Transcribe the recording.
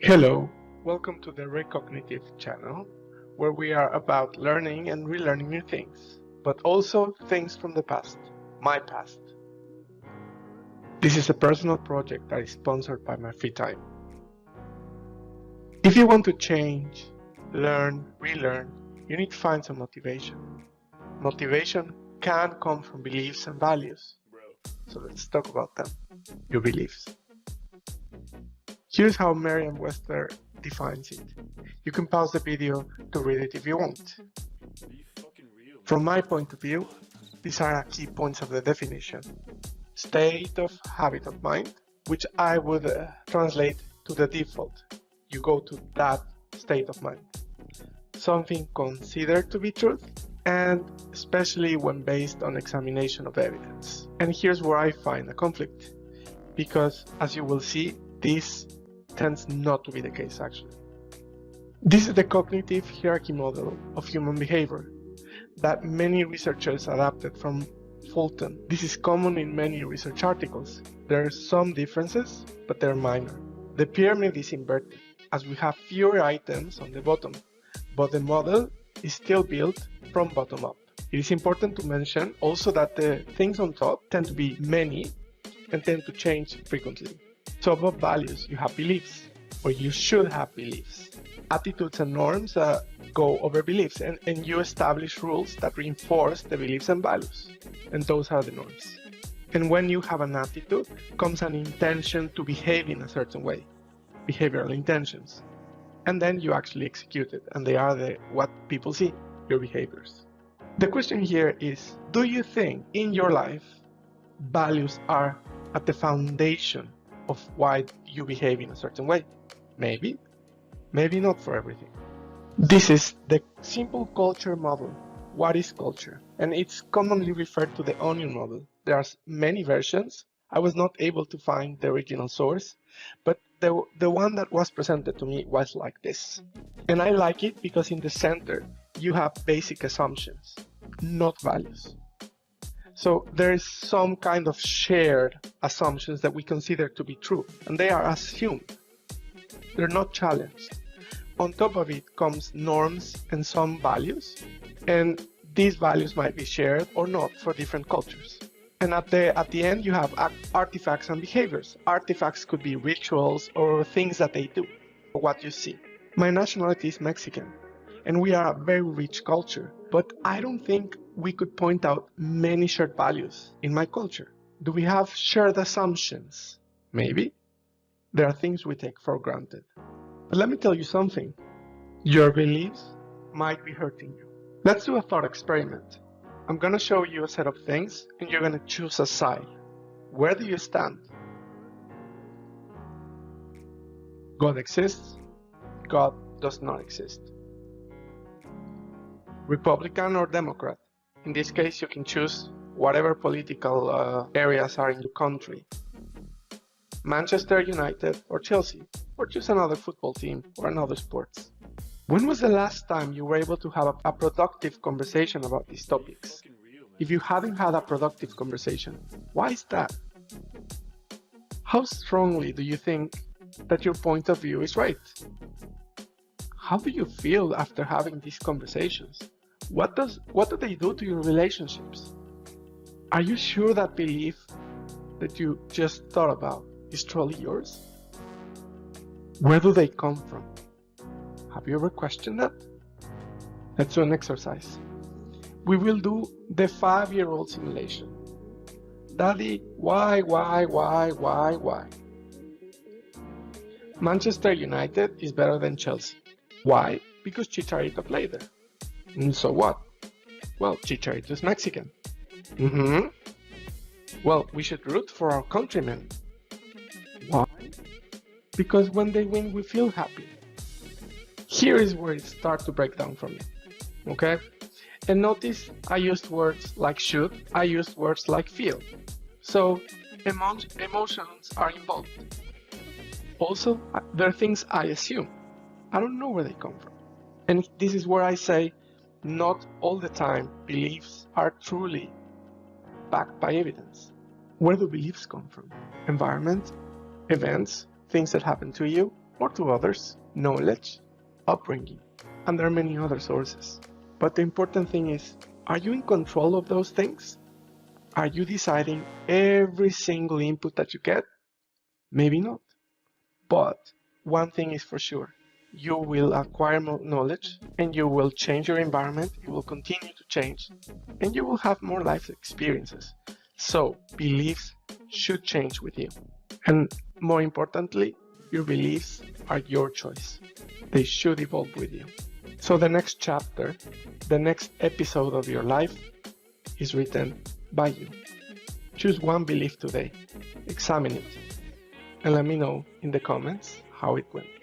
Hello, welcome to the Recognitive channel, where we are about learning and relearning new things, but also things from the past, my past. This is a personal project that is sponsored by my free time. If you want to change, learn, relearn, you need to find some motivation. Motivation can come from beliefs and values. So let's talk about them, your beliefs. Here's how Merriam-Webster defines it. You can pause the video to read it if you want. From my point of view, these are key points of the definition. State of habit of mind, which I would translate to the default. You go to that state of mind. Something considered to be truth, and especially when based on examination of evidence. And here's where I find a conflict, because as you will see, this tends not to be the case actually. This is the cognitive hierarchy model of human behavior that many researchers adapted from Fulton. This is common in many research articles. There are some differences, but they're minor. The pyramid is inverted, as we have fewer items on the bottom, but the model is still built from bottom up. It is important to mention also that the things on top tend to be many and tend to change frequently. So above values, you have beliefs, or you should have beliefs. Attitudes and norms go over beliefs, and you establish rules that reinforce the beliefs and values. And those are the norms. And when you have an attitude, comes an intention to behave in a certain way, behavioral intentions. And then you actually execute it, and they are what people see, your behaviors. The question here is, do you think in your life values are at the foundation of why you behave in a certain way? Maybe, maybe not for everything. This is the simple culture model. What is culture? And it's commonly referred to the onion model. There are many versions. I was not able to find the original source, but the one that was presented to me was like this. And I like it because in the center, you have basic assumptions, not values. So there is some kind of shared assumptions that we consider to be true, and they are assumed. They're not challenged. On top of it comes norms and some values, and these values might be shared or not for different cultures. And at the end, you have artifacts and behaviors. Artifacts could be rituals or things that they do, or what you see. My nationality is Mexican, and we are a very rich culture, but I don't think we could point out many shared values in my culture. Do we have shared assumptions? Maybe. There are things we take for granted. But let me tell you something. Your beliefs might be hurting you. Let's do a thought experiment. I'm going to show you a set of things, and you're going to choose a side. Where do you stand? God exists. God does not exist. Republican or Democrat? In this case, you can choose whatever political areas are in the country. Manchester United or Chelsea, or choose another football team or another sports. When was the last time you were able to have a productive conversation about these topics? If you haven't had a productive conversation, why is that? How strongly do you think that your point of view is right? How do you feel after having these conversations? What do they do to your relationships? Are you sure that belief that you just thought about is truly yours? Where do they come from? Have you ever questioned that? Let's do an exercise. We will do the 5-year-old simulation. Daddy, why? Manchester United is better than Chelsea. Why? Because Chicharito played there. And so what? Well, Chicharito is Mexican. Well, we should root for our countrymen. Why? Because when they win, we feel happy. Here is where it starts to break down for me. Okay? And notice I used words like should, I used words like feel. So emotions are involved. Also, there are things I assume. I don't know where they come from. And this is where I say, not all the time beliefs are truly backed by evidence. Where do beliefs come from? Environment, events, things that happen to you, or to others, knowledge, upbringing, and there are many other sources. But the important thing is, are you in control of those things? Are you deciding every single input that you get? Maybe not. But one thing is for sure, you will acquire more knowledge and you will change your environment, you will continue to change, and you will have more life experiences. So beliefs should change with you. And more importantly, your beliefs are your choice. They should evolve with you. So the next chapter, the next episode of your life is written by you. Choose one belief today, examine it, and let me know in the comments how it went.